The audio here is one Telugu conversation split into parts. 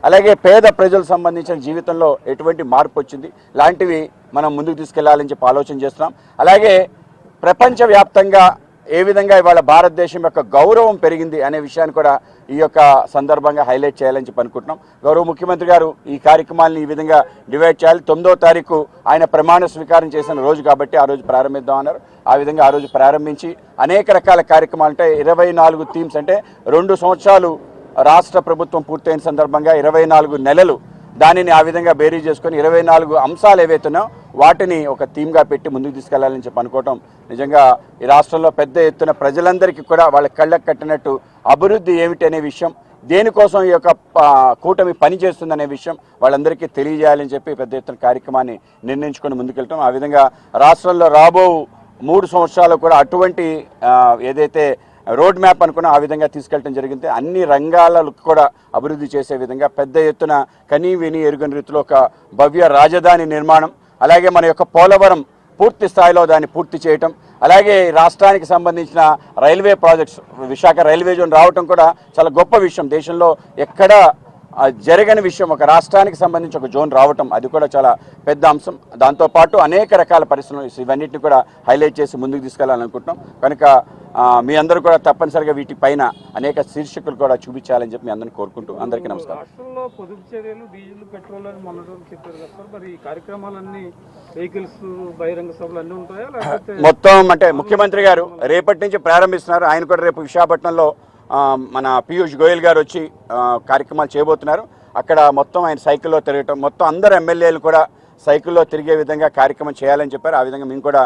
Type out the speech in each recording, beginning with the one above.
అలాగే పేద ప్రజలకు సంబంధించిన జీవితంలో ఎటువంటి మార్పు వచ్చింది లాంటివి మనం ముందుకు తీసుకెళ్లాలని చెప్పి ఆలోచన చేస్తున్నాం. అలాగే ప్రపంచవ్యాప్తంగా ఏ విధంగా ఇవాళ భారతదేశం యొక్క గౌరవం పెరిగింది అనే విషయాన్ని కూడా ఈ యొక్క సందర్భంగా హైలైట్ చేయాలని చెప్పి అనుకుంటున్నాం. గౌరవ ముఖ్యమంత్రి గారు ఈ కార్యక్రమాన్ని ఈ విధంగా డివైడ్ చేయాలి. 9వ తారీఖు ఆయన ప్రమాణ స్వీకారం చేసిన రోజు కాబట్టి ఆ రోజు ప్రారంభిద్దామన్నారు. ఆ విధంగా ఆ రోజు ప్రారంభించి అనేక రకాల కార్యక్రమాలు అంటే 24 థీమ్స్ అంటే 2 సంవత్సరాలు రాష్ట్ర ప్రభుత్వం పూర్తయిన సందర్భంగా 24 నెలలు దానిని ఆ విధంగా బేరీ చేసుకొని 24 అంశాలు ఏవైతున్నాయో వాటిని ఒక థీమ్గా పెట్టి ముందుకు తీసుకెళ్లాలని చెప్పి అనుకోవటం నిజంగా ఈ రాష్ట్రంలో పెద్ద ఎత్తున ప్రజలందరికీ కూడా వాళ్ళ కళ్ళకు కట్టినట్టు అభివృద్ధి ఏమిటి అనే విషయం, దేనికోసం ఈ యొక్క కూటమి పనిచేస్తుందనే విషయం వాళ్ళందరికీ తెలియజేయాలని చెప్పి పెద్ద ఎత్తున కార్యక్రమాన్ని నిర్ణయించుకొని ముందుకెళ్తాం. ఆ విధంగా రాష్ట్రంలో రాబో 3 సంవత్సరాలు కూడా అటువంటి ఏదైతే రోడ్ మ్యాప్ అనుకున్నా ఆ విధంగా తీసుకెళ్ళడం జరిగింది. అన్ని రంగాలకు కూడా అభివృద్ధి చేసే విధంగా పెద్ద ఎత్తున కనీ విని ఎరుగని రీతిలో ఒక భవ్య రాజధాని నిర్మాణం, అలాగే మన యొక్క పోలవరం పూర్తి స్థాయిలో దాన్ని పూర్తి చేయటం, అలాగే రాష్ట్రానికి సంబంధించిన railway projects Visakha railway zone రావటం కూడా చాలా గొప్ప విషయం. దేశంలో ఎక్కడ జరగని విషయం ఒక రాష్ట్రానికి సంబంధించి ఒక జోన్ రావటం అది కూడా చాలా పెద్ద అంశం. దాంతోపాటు అనేక రకాల పరిశ్రమలు ఇవన్నిటిని కూడా హైలైట్ చేసి ముందుకు తీసుకెళ్లాలనుకుంటున్నాం. కనుక మీ అందరూ కూడా తప్పనిసరిగా వీటిపైన అనేక శీర్షికలు కూడా చూపించాలని చెప్పి మీ అందరిని కోరుకుంటూ అందరికీ నమస్కారం. రాష్ట్రంలో పొదుపు చర్యలు డీజిల్ పెట్రోల్ అని మొన్న చెప్పారు కదా సార్, మరి ఈ కార్యక్రమాలన్నీ వెహికల్స్ బహిరంగ సభలు అన్నీ ఉంటాయా లేకపోతే మొత్తం అంటే ముఖ్యమంత్రి గారు రేపటి నుంచి ప్రారంభిస్తున్నారు. ఆయన కూడా రేపు విశాఖపట్నంలో మన పీయూష్ గోయల్ గారు వచ్చి కార్యక్రమాలు చేయబోతున్నారు. అక్కడ మొత్తం ఆయన సైకిల్లో తిరగటం, మొత్తం అందరు ఎమ్మెల్యేలు కూడా సైకిల్లో తిరిగే విధంగా కార్యక్రమం చేయాలని చెప్పారు. ఆ విధంగా మేము కూడా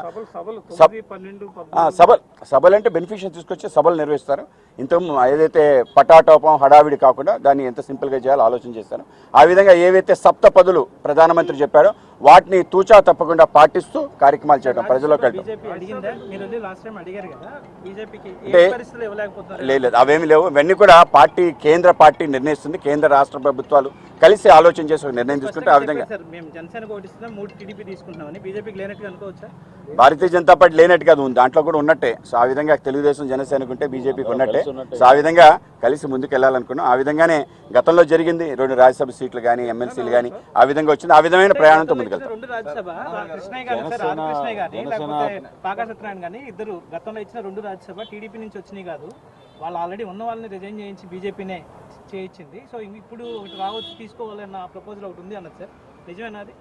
సభలు అంటే బెనిఫిషియల్ తీసుకొచ్చి సభలు నిర్వహిస్తారు. ఇంత ఏదైతే పటాటోపం హడావిడి కాకుండా దాన్ని ఎంత సింపుల్గా చేయాలో ఆలోచన చేస్తాను. ఆ విధంగా ఏవైతే సప్తపదులు ప్రధానమంత్రి చెప్పారో వాటిని తూచా తప్పకుండా పాటిస్తూ కార్యక్రమాలు చేయడం ప్రజల్లోకి వెళ్ళడం. లేదు అవేమీ లేవు. ఇవన్నీ కూడా కేంద్ర పార్టీ నిర్ణయిస్తుంది. కేంద్ర రాష్ట్ర ప్రభుత్వాలు కలిసి ఆలోచన చేసి ఒక నిర్ణయం తీసుకుంటే ఆ విధంగా భారతీయ జనతా పార్టీ లేనట్టుగా ఉంది, దాంట్లో కూడా ఉన్నట్టే. సో ఆ విధంగా తెలుగుదేశం జనసేనకు ఉంటే బీజేపీకి ఉన్నట్టే. సో ఆ విధంగా కలిసి ముందుకు వెళ్ళాలనుకున్నాం. ఆ విధంగానే గతంలో జరిగింది. 2 రాజ్యసభ సీట్లు కానీ ఎమ్మెల్సీలు కానీ ఆ విధంగా వచ్చింది. ఆ విధమైన ప్రయాణంతో ముందుకెళ్తాం. గతంలో ఇచ్చిన 2 రాజ్యసభ టీడీపీ నుంచి వచ్చినాయి కాదు, వాళ్ళు ఆల్రెడీ ఉన్న వాళ్ళని రిజైన్ చేయించి బీజేపీనే చేయించింది. సో ఇప్పుడు రావచ్చు తీసుకోవాలన్న ప్రపోజల్ ఒకటి ఉంది అన్నది సార్, నిజమేనా అది?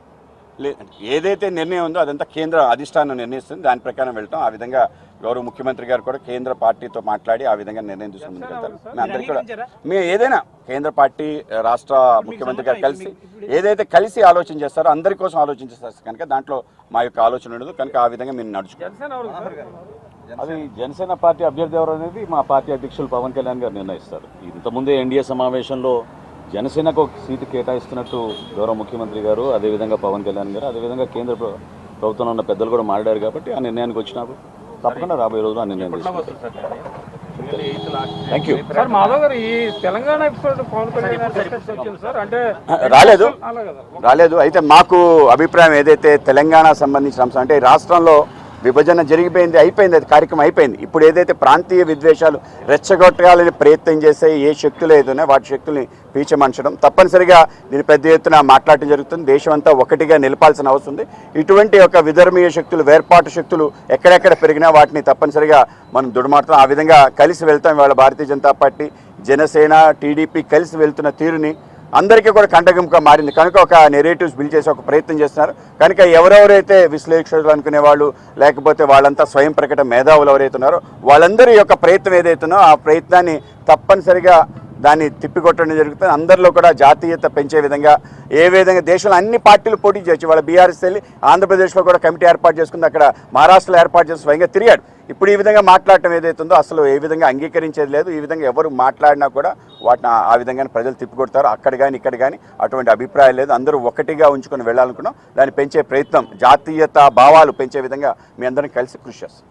ఏదైతే నిర్ణయం ఉందో అదంతా కేంద్ర అధిష్టానం నిర్ణయిస్తుంది. దాని ప్రకారం వెళ్తాం. ఆ విధంగా గౌరవ ముఖ్యమంత్రి గారు కూడా కేంద్ర పార్టీతో మాట్లాడి ఆ విధంగా నిర్ణయం తీసుకుని ముందుకెళ్తారు. మేము అందరికీ కూడా మేము ఏదైనా కేంద్ర పార్టీ రాష్ట్ర ముఖ్యమంత్రి గారు కలిసి ఏదైతే కలిసి ఆలోచన చేస్తారో అందరి కోసం ఆలోచన చేస్తారు కనుక దాంట్లో మా యొక్క ఆలోచన ఉండదు. కనుక ఆ విధంగా మేము నడుచుకుంటాం. అది జనసేన పార్టీ అభ్యర్థి ఎవరు అనేది మా పార్టీ అధ్యక్షులు పవన్ కళ్యాణ్ గారు నిర్ణయిస్తారు. ఇంతకుముందే ఎన్డీఏ సమావేశంలో జనసేనకు ఒక సీటు కేటాయిస్తున్నట్టు గౌరవ ముఖ్యమంత్రి గారు, అదేవిధంగా పవన్ కళ్యాణ్ గారు, అదేవిధంగా కేంద్ర ప్రభుత్వంలో ఉన్న పెద్దలు కూడా మాట్లాడారు. కాబట్టి ఆ నిర్ణయానికి వచ్చినప్పుడు తప్పకుండా రాబోయే రోజులు ఆ నిర్ణయం తీసుకుంటారు. Thank you sir. మాధవ్ గారు ఈ తెలంగాణ ఎపిసోడ్ పవన్ కళ్యాణ్ సార్ అంటే రాలేదు. అయితే మాకు అభిప్రాయం ఏదైతే తెలంగాణ సంబంధించిన అంశం అంటే రాష్ట్రంలో విభజన జరిగిపోయింది, అయిపోయింది, అది కార్యక్రమం అయిపోయింది. ఇప్పుడు ఏదైతే ప్రాంతీయ విద్వేషాలు రెచ్చగొట్టాలని ప్రయత్నం చేసే ఏ శక్తులు ఏదైనా వాటి శక్తుల్ని పీచమంచడం తప్పనిసరిగా దీని పెద్ద ఎత్తున మాట్లాడటం జరుగుతుంది. దేశం అంతా ఒకటిగా నిలపాల్సిన అవసరం ఉంది. ఇటువంటి ఒక విధర్మీయ శక్తులు, వేర్పాటు శక్తులు ఎక్కడెక్కడ పెరిగినా వాటిని తప్పనిసరిగా మనం దుడమాడుతాం. ఆ విధంగా కలిసి వెళ్తాం. ఇవాళ భారతీయ జనతా పార్టీ, జనసేన, టీడీపీ కలిసి వెళ్తున్న తీరుని అందరికీ కూడా కంటగింపుగా మారింది. కనుక ఒక నెరేటివ్స్ బిల్డ్ చేసి ఒక ప్రయత్నం చేస్తున్నారు. కనుక ఎవరెవరైతే విశ్లేషకులు అనుకునే వాళ్ళు లేకపోతే వాళ్ళంతా స్వయం ప్రకటన మేధావులు ఎవరైతే ఉన్నారో వాళ్ళందరి యొక్క ప్రయత్నం ఏదైతుందో ఆ ప్రయత్నాన్ని తప్పనిసరిగా దాన్ని తిప్పికొట్టడం జరుగుతుంది. అందరిలో కూడా జాతీయత పెంచే విధంగా ఏ విధంగా దేశంలో అన్ని పార్టీలు పోటీ చేయొచ్చు. వాళ్ళ బీఆర్ఎస్ వెళ్ళి ఆంధ్రప్రదేశ్లో కూడా కమిటీ ఏర్పాటు చేసుకుంది, అక్కడ మహారాష్ట్రలో ఏర్పాటు చేసి స్వయంగా తిరిగాడు. ఇప్పుడు ఈ విధంగా మాట్లాడటం ఏదైతుందో అసలు ఏ విధంగా అంగీకరించేది లేదు. ఈ విధంగా ఎవరు మాట్లాడినా కూడా వాటిని ఆ విధంగా ప్రజలు తిప్పికొడతారు. అక్కడ కానీ ఇక్కడ కానీ అటువంటి అభిప్రాయం లేదు. అందరూ ఒకటిగా ఉంచుకొని వెళ్ళాలనుకున్నాం. దాన్ని పెంచే ప్రయత్నం, జాతీయత భావాలు పెంచే విధంగా మీ అందరం కలిసి కృషి చేస్తాం.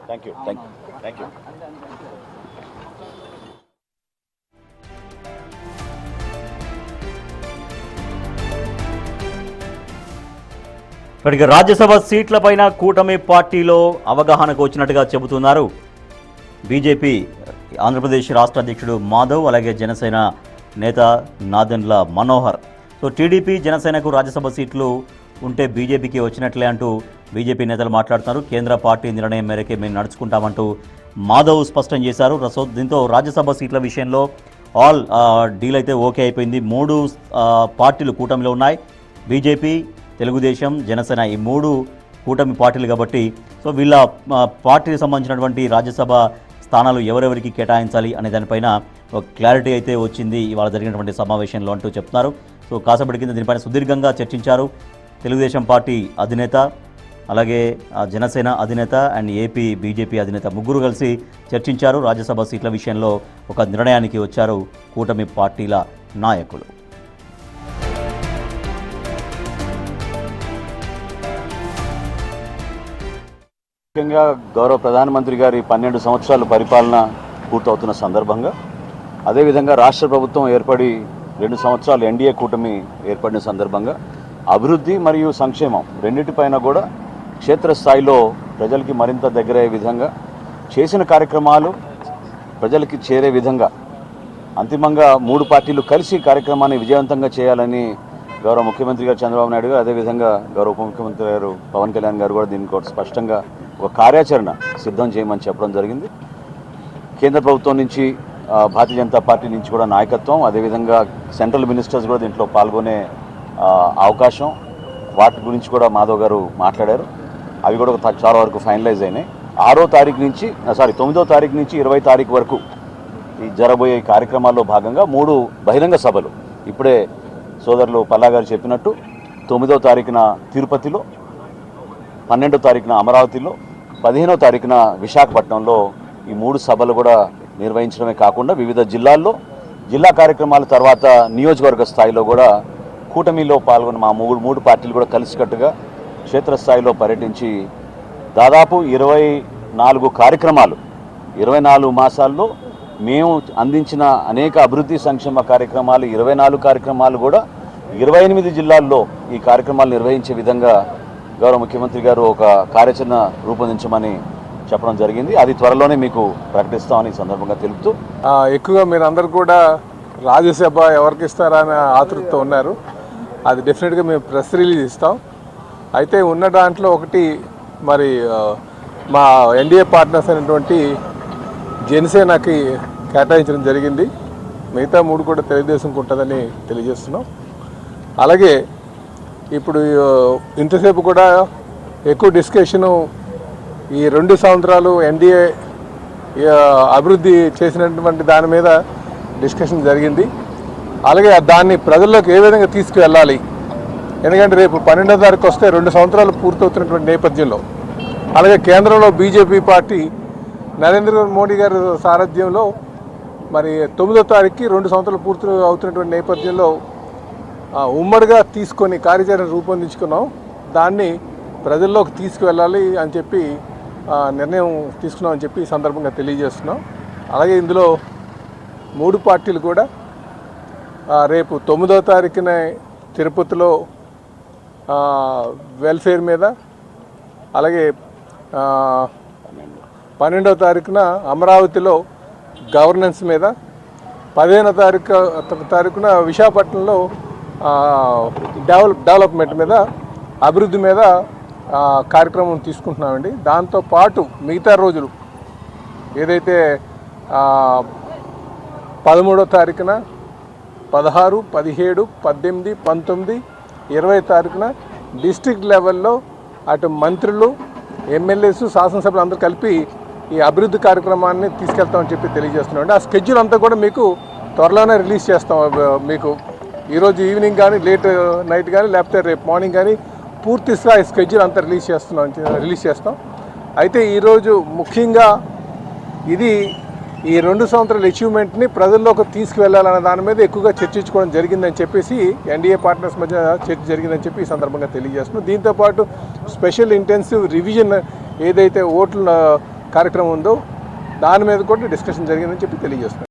Thank you. ఇప్పటికి రాజ్యసభ సీట్లపైన కూటమి పార్టీలో అవగాహనకు వచ్చినట్టుగా చెబుతున్నారు బీజేపీ ఆంధ్రప్రదేశ్ రాష్ట్ర అధ్యక్షుడు మాధవ్, అలాగే జనసేన నేత నాదెండ్ల మనోహర్. సో టీడీపీ జనసేనకు రాజ్యసభ సీట్లు ఉంటే బీజేపీకి వచ్చినట్లే అంటూ బీజేపీ నేతలు మాట్లాడుతున్నారు. కేంద్ర పార్టీ నిర్ణయం మేరకే మేము నడుచుకుంటామంటూ మాధవ్ స్పష్టం చేశారు. దీంతో రాజ్యసభ సీట్ల విషయంలో ఆల్ డీల్ అయితే ఓకే అయిపోయింది. 3 పార్టీలు కూటమిలో ఉన్నాయి. బీజేపీ, తెలుగుదేశం, జనసేన ఈ 3 కూటమి పార్టీలు కాబట్టి సో వీళ్ళ పార్టీకి సంబంధించినటువంటి రాజ్యసభ స్థానాలు ఎవరెవరికి కేటాయించాలి అనే దానిపైన ఒక క్లారిటీ అయితే వచ్చింది ఇవాళ జరిగినటువంటి సమావేశంలో అంటూ చెప్తున్నారు. సో కాసేపటి కింద దీనిపైన సుదీర్ఘంగా చర్చించారు. తెలుగుదేశం పార్టీ అధినేత, అలాగే జనసేన అధినేత అండ్ ఏపీ బీజేపీ అధినేత ముగ్గురు కలిసి చర్చించారు. రాజ్యసభ సీట్ల విషయంలో ఒక నిర్ణయానికి వచ్చారు కూటమి పార్టీల నాయకులు. ముఖ్యంగా గౌరవ ప్రధానమంత్రి గారి 12 సంవత్సరాల పరిపాలన పూర్తవుతున్న సందర్భంగా, అదేవిధంగా రాష్ట్ర ప్రభుత్వం ఏర్పడి 2 సంవత్సరాలు ఎన్డీఏ కూటమి ఏర్పడిన సందర్భంగా అభివృద్ధి మరియు సంక్షేమం రెండింటిపైన కూడా క్షేత్రస్థాయిలో ప్రజలకి మరింత దగ్గరయ్యే విధంగా చేసిన కార్యక్రమాలు ప్రజలకి చేరే విధంగా అంతిమంగా 3 పార్టీలు కలిసి కార్యక్రమాన్ని విజయవంతంగా చేయాలని గౌరవ ముఖ్యమంత్రి గారు చంద్రబాబు నాయుడు గారు, అదేవిధంగా గౌరవ ఉప ముఖ్యమంత్రి గారు పవన్ కళ్యాణ్ గారు కూడా దీనికి ఒక స్పష్టంగా ఒక కార్యాచరణ సిద్ధం చేయమని చెప్పడం జరిగింది. కేంద్ర ప్రభుత్వం నుంచి భారతీయ జనతా పార్టీ నుంచి కూడా నాయకత్వం, అదేవిధంగా సెంట్రల్ మినిస్టర్స్ కూడా దీంట్లో పాల్గొనే అవకాశం, వాటి గురించి కూడా మాధవ్ గారు మాట్లాడారు. అవి కూడా చాలా వరకు ఫైనలైజ్ అయినాయి. 9వ తారీఖు నుంచి 20వ తారీఖు వరకు ఈ జరబోయే కార్యక్రమాల్లో భాగంగా 3 బహిరంగ సభలు ఇప్పుడే సోదరులు పల్లా గారు చెప్పినట్టు 9వ తారీఖున తిరుపతిలో, 12వ తారీఖున అమరావతిలో, 15వ తారీఖున విశాఖపట్నంలో ఈ 3 సభలు కూడా నిర్వహించడమే కాకుండా వివిధ జిల్లాల్లో జిల్లా కార్యక్రమాల తర్వాత నియోజకవర్గ స్థాయిలో కూడా కూటమిలో పాల్గొన్న మా 3 పార్టీలు కూడా కలిసికట్టుగా క్షేత్రస్థాయిలో పర్యటించి దాదాపు 24 కార్యక్రమాలు 24 మాసాల్లో మేము అందించిన అనేక అభివృద్ధి సంక్షేమ కార్యక్రమాలు 24 కార్యక్రమాలు కూడా 28 జిల్లాల్లో ఈ కార్యక్రమాలు నిర్వహించే విధంగా గౌరవ ముఖ్యమంత్రి గారు ఒక కార్యాచరణ రూపొందించమని చెప్పడం జరిగింది. అది త్వరలోనే మీకు ప్రకటిస్తామని ఈ సందర్భంగా తెలుపుతూ, ఎక్కువగా మీరు అందరు కూడా రాజ్యసభ ఎవరికి ఇస్తారా అనే ఆతృతతో ఉన్నారు. అది డెఫినెట్గా మేము ప్రెస్ రిలీజ్ ఇస్తాం. అయితే ఉన్న దాంట్లో ఒకటి మరి మా ఎన్డీఏ పార్ట్నర్స్ అయినటువంటి జనసేనకి కేటాయించడం జరిగింది. మిగతా 3 కూడా తెలుగుదేశంకి ఉంటుందని తెలియజేస్తున్నాం. అలాగే ఇప్పుడు ఇంతసేపు కూడా ఎక్కువ డిస్కషను ఈ 2 సంవత్సరాలు ఎన్డీఏ అభివృద్ధి చేసినటువంటి దాని మీద డిస్కషన్ జరిగింది. అలాగే దాన్ని ప్రజల్లోకి ఏ విధంగా తీసుకువెళ్ళాలి, ఎందుకంటే రేపు 12వ తారీఖు వస్తే 2 సంవత్సరాలు పూర్తవుతున్నటువంటి నేపథ్యంలో, అలాగే కేంద్రంలో బీజేపీ పార్టీ నరేంద్ర మోడీ గారి సారథ్యంలో మరి 9వ తారీఖుకి 2 సంవత్సరాలు పూర్తి అవుతున్నటువంటి నేపథ్యంలో ఉమ్మడిగా తీసుకొని కార్యాచరణ రూపొందించుకున్నాం. దాన్ని ప్రజల్లోకి తీసుకువెళ్ళాలి అని చెప్పి నిర్ణయం తీసుకున్నామని చెప్పి ఈ సందర్భంగా తెలియజేస్తున్నాం. అలాగే ఇందులో 3 పార్టీలు కూడా రేపు 9వ తారీఖున తిరుపతిలో వెల్ఫేర్ మీద, అలాగే 12వ తారీఖున అమరావతిలో గవర్నెన్స్ మీద, 15వ తారీఖున విశాఖపట్నంలో డెవలప్మెంట్ మీద, అభివృద్ధి మీద కార్యక్రమం తీసుకుంటున్నామండి. దాంతోపాటు మిగతా రోజులు ఏదైతే 13వ తారీఖున 16, 17, 18, 19, 20 తారీఖున డిస్ట్రిక్ట్ లెవెల్లో అటు మంత్రులు, ఎమ్మెల్యేస్, శాసనసభ్యులు అందరూ కలిపి ఈ అభివృద్ధి కార్యక్రమాన్ని తీసుకెళ్తామని చెప్పి తెలియజేస్తున్నామండి. ఆ స్కెడ్యూల్ అంతా కూడా మీకు త్వరలోనే రిలీజ్ చేస్తాం. మీకు ఈరోజు ఈవినింగ్ కానీ, లేట్ నైట్ కానీ, లేకపోతే రేపు మార్నింగ్ కానీ పూర్తిగా ఈ స్కెడ్యూల్ అంతా రిలీజ్ చేస్తాం. అయితే ఈరోజు ముఖ్యంగా ఇది ఈ 2 సంవత్సరాల అచీవ్మెంట్ని ప్రజల్లోకి తీసుకువెళ్ళాలన్న దాని మీద ఎక్కువగా చర్చించుకోవడం జరిగిందని చెప్పేసి ఎన్డీఏ పార్ట్నర్స్ మధ్య చర్చ జరిగిందని చెప్పి ఈ సందర్భంగా తెలియజేస్తున్నాం. దీంతోపాటు స్పెషల్ ఇంటెన్సివ్ రివిజన్ ఏదైతే ఓట్ల కార్యక్రమం ఉందో దాని మీద కూడా డిస్కషన్ జరిగిందని చెప్పి తెలియజేస్తున్నాం.